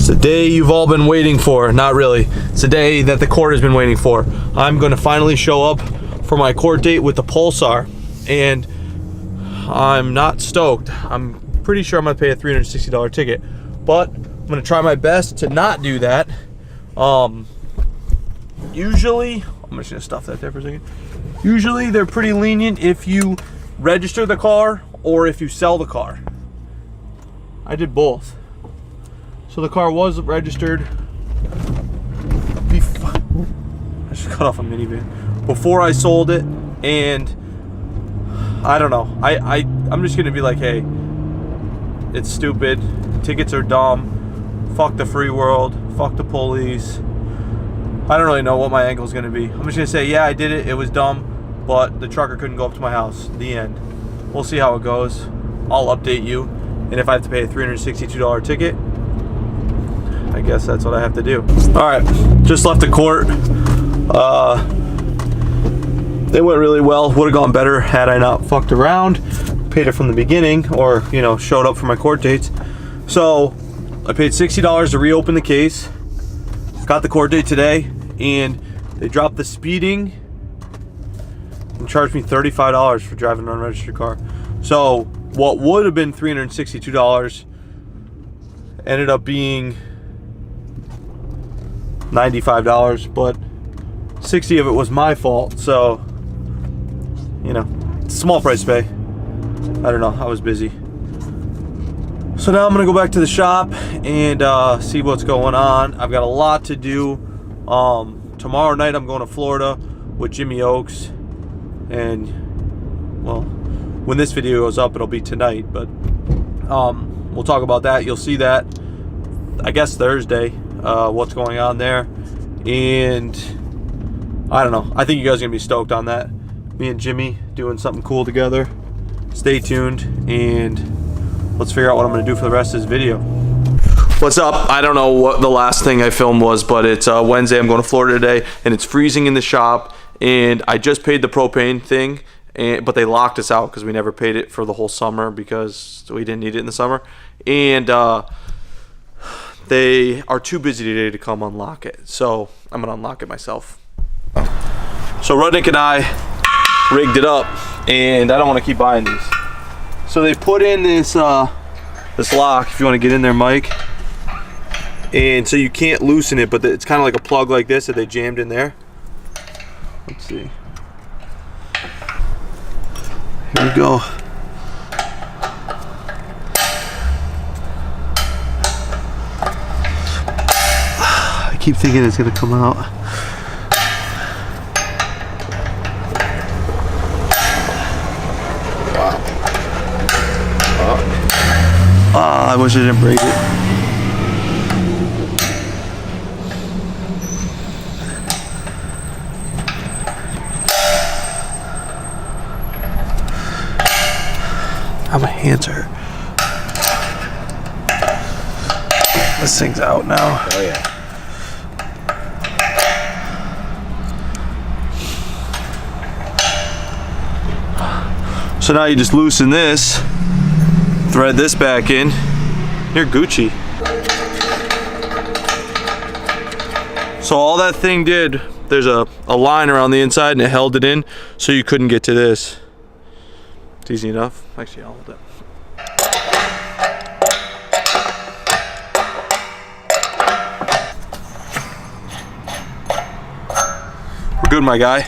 the day you've all been waiting for. Not really. It's the day that the court has been waiting for. I'm going to finally show up for my court date with the Pulsar, and I'm not stoked. I'm pretty sure I'm going to pay a $360 ticket, but I'm going to try my best to not do that. Usually, I'm just going to stuff that there for a second. Usually, they're pretty lenient if you register the car or if you sell the car. I did both. So the car was registered. I just cut off a minivan before I sold it, and I don't know. I'm just gonna be like, hey, it's stupid. Tickets are dumb. Fuck the free world. Fuck the police. I don't really know what my angle is gonna be. I'm just gonna say, yeah, I did it. It was dumb, but the trucker couldn't go up to my house. The end. We'll see how it goes. I'll update you, and if I have to pay a $362 ticket, I guess that's what I have to do. All right, just left the court. It went really well. Would have gone better had I not fucked around, paid it from the beginning, or, you know, showed up for my court dates. So I paid $60 to reopen the case. Got the court date today, and they dropped the speeding and charged me $35 for driving an unregistered car. So what would have been $362 ended up being $95, but 60 of it was my fault. So, you know, it's a small price to pay. I don't know, I was busy. So now I'm gonna go back to the shop and see what's going on. I've got a lot to do. Tomorrow night I'm going to Florida with Jimmy Oaks, and well, when this video goes up it'll be tonight, but we'll talk about that. You'll see that, I guess, Thursday, what's going on there. And I don't know, I think you guys are gonna be stoked on that. Me and Jimmy doing something cool together. Stay tuned, and let's figure out what I'm gonna do for the rest of this video. What's up? I don't know what the last thing I filmed was, but it's Wednesday. I'm going to Florida today, and it's freezing in the shop, and I just paid the propane thing, but they locked us out because we never paid it for the whole summer because we didn't need it in the summer. And they are too busy today to come unlock it, so I'm gonna unlock it myself. So Rudnick and I rigged it up, and I don't want to keep buying these. So they put in this this lock, if you want to get in there, Mike, and so you can't loosen it, but it's kind of like a plug like this that they jammed in there. Let's see. Here we go. I keep thinking it's gonna come out. I wish I didn't break it. My hands hurt. This thing's out now. Oh yeah. So now you just loosen this, thread this back in, you're Gucci. So all that thing did, there's a line around the inside and it held it in so you couldn't get to this. It's easy enough. Actually, I'll hold it. We're good, my guy.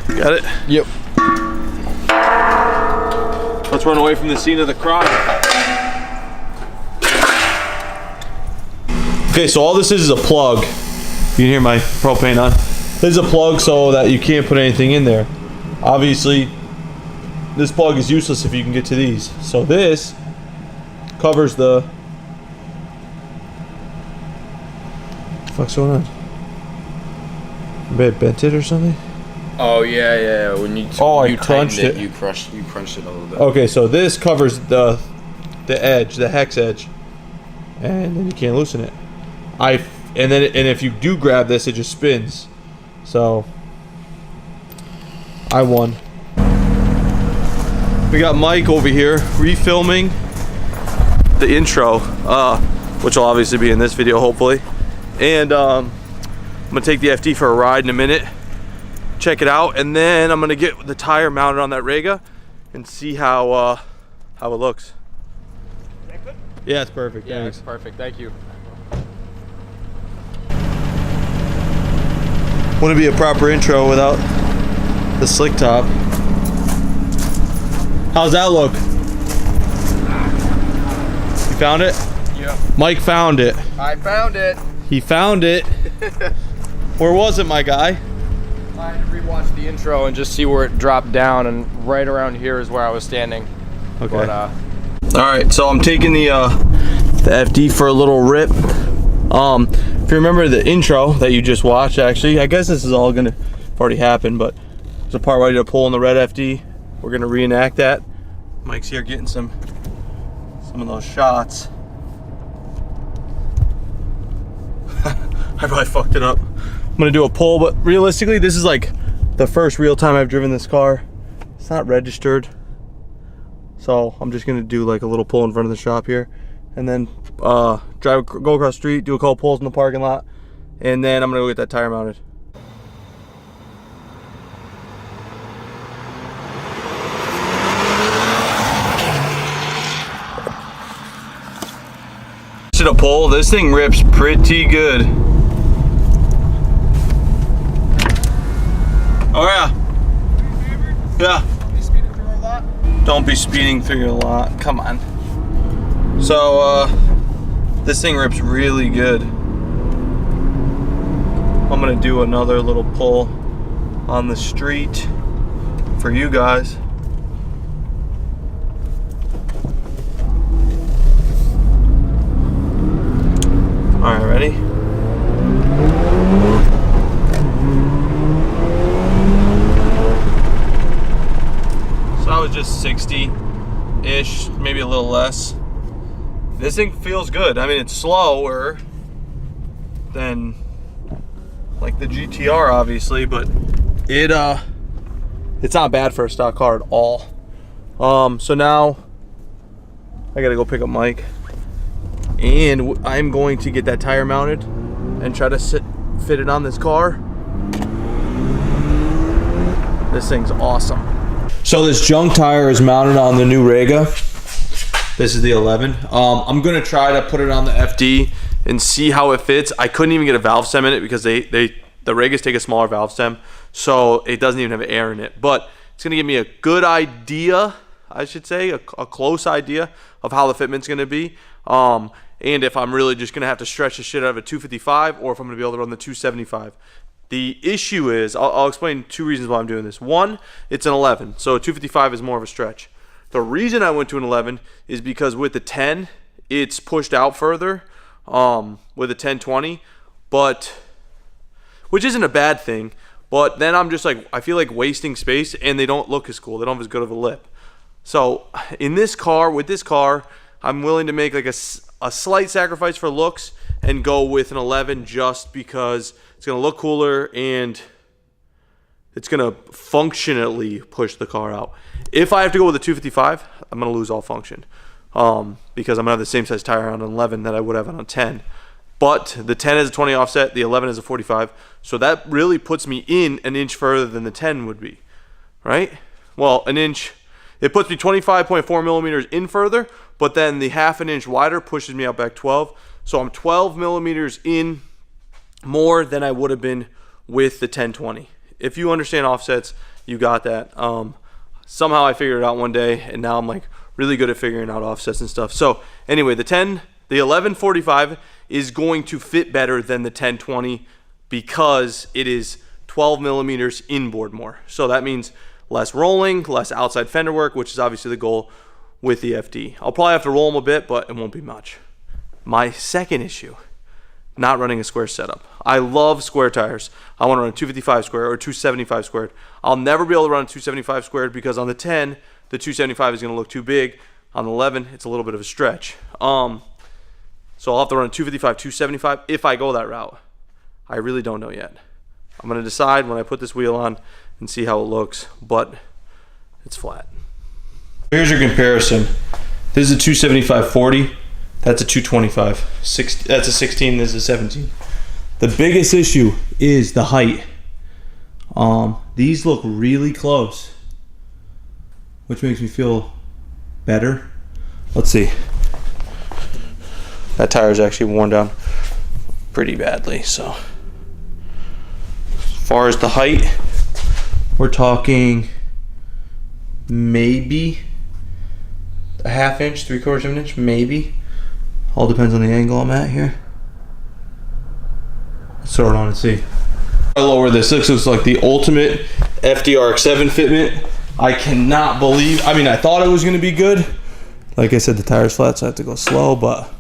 Got it? Yep. Let's run away from the scene of the crime. Okay, so all this is a plug. You can hear my propane on. This is a plug so that you can't put anything in there. Obviously, this plug is useless if you can get to these. So this covers the... What the fuck's going on? Maybe bent it or something? Oh yeah. When you I crunched it. You crunched it a little bit. Okay, so this covers the edge, the hex edge, and then you can't loosen it. And if you do grab this, it just spins. So I won. We got Mike over here refilming the intro. which will obviously be in this video hopefully. And I'm gonna take the FD for a ride in a minute, check it out, and then I'm gonna get the tire mounted on that Rega and see how it looks. Is that good? Yeah, it's perfect. Yeah, thanks. it's perfect. Thank you. Wouldn't be a proper intro without the slick top. How's that look? You found it? Yep. Mike found it. I found it. He found it. Where was it, my guy? I had to rewatch the intro and just see where it dropped down, and right around here is where I was standing. Okay. But, all right, so I'm taking the FD for a little rip. If you remember the intro that you just watched, actually, I guess this is all gonna already happen, but there's a part where I did a pull in the red FD. We're gonna reenact that. Mike's here getting some of those shots. I probably fucked it up. I'm gonna do a pull, but realistically, this is like the first real time I've driven this car. It's not registered. So I'm just gonna do like a little pull in front of the shop here, and then go across the street, do a couple pulls in the parking lot, and then I'm gonna go get that tire mounted. Should have pull. This thing rips pretty good. Oh yeah. Yeah. Don't be speeding through your lot. Come on. So this thing rips really good. I'm gonna do another little pull on the street for you guys. All right, ready? So I was just 60-ish, maybe a little less. This thing feels good. I mean, it's slower than like the GTR, obviously, but it's not bad for a stock car at all. So now I gotta go pick up Mike, and I'm going to get that tire mounted and try to fit it on this car. This thing's awesome. So this junk tire is mounted on the new Rega. This is the 11. I'm gonna try to put it on the FD and see how it fits. I couldn't even get a valve stem in it because the Regas take a smaller valve stem, so it doesn't even have air in it. But it's gonna give me a good idea, I should say, a close idea of how the fitment's gonna be. And if I'm really just gonna have to stretch the shit out of a 255, or if I'm gonna be able to run the 275. The issue is, I'll explain two reasons why I'm doing this. One, it's an 11, so a 255 is more of a stretch. The reason I went to an 11 is because with the 10, it's pushed out further with a 1020, which isn't a bad thing, but then I'm just like, I feel like wasting space, and they don't look as cool. They don't have as good of a lip. So in this car, with this car, I'm willing to make like a slight sacrifice for looks and go with an 11 just because it's going to look cooler and it's going to functionally push the car out. If I have to go with a 255, I'm going to lose all function because I'm going to have the same size tire on an 11 that I would have on a 10. But the 10 is a 20 offset, the 11 is a 45, so that really puts me in an inch further than the 10 would be, right? Well, an inch, it puts me 25.4 millimeters in further, but then the half an inch wider pushes me out back 12. So I'm 12 millimeters in more than I would have been with the 1020. If you understand offsets, you got that. Somehow I figured it out one day, and now I'm like really good at figuring out offsets and stuff. So anyway, the 1145 is going to fit better than the 1020 because it is 12 millimeters inboard more. So that means less rolling, less outside fender work, which is obviously the goal with the FD. I'll probably have to roll them a bit, but it won't be much. My second issue, not running a square setup. I love square tires. I want to run a 255 square or 275 squared. I'll never be able to run a 275 squared because on the 10, the 275 is going to look too big. On the 11, it's a little bit of a stretch. So I'll have to run a 255, 275 if I go that route. I really don't know yet. I'm going to decide when I put this wheel on and see how it looks, but it's flat. Here's your comparison. This is a 275/40. That's a 225. That's a 16, this is a 17. The biggest issue is the height. These look really close, which makes me feel better. Let's see. That tire's actually worn down pretty badly, so. As far as the height, we're talking maybe a ½ inch, 3/4 of an inch, maybe. All depends on the angle I'm at here. Let's throw it on and see. I lower this. This looks like the ultimate FDRX7 fitment. I cannot believe, I mean, I thought it was gonna be good. Like I said, the tire's flat, so I have to go slow, but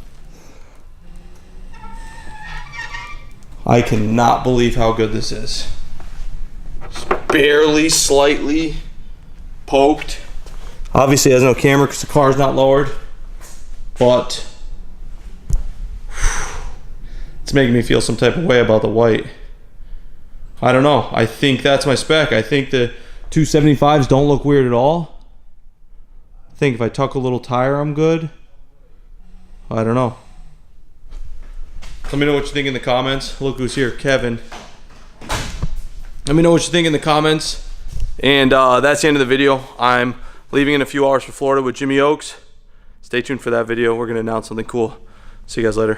I cannot believe how good this is. It's barely, slightly poked. Obviously it has no camera because the car's not lowered, but it's making me feel some type of way about the white. I don't know. I think that's my spec. I think the 275s don't look weird at all. I think if I tuck a little tire, I'm good. I don't know. Let me know what you think in the comments. Look who's here, Kevin. Let me know what you think in the comments. And that's the end of the video. I'm leaving in a few hours for Florida with Jimmy Oaks. Stay tuned for that video. We're going to announce something cool. See you guys later.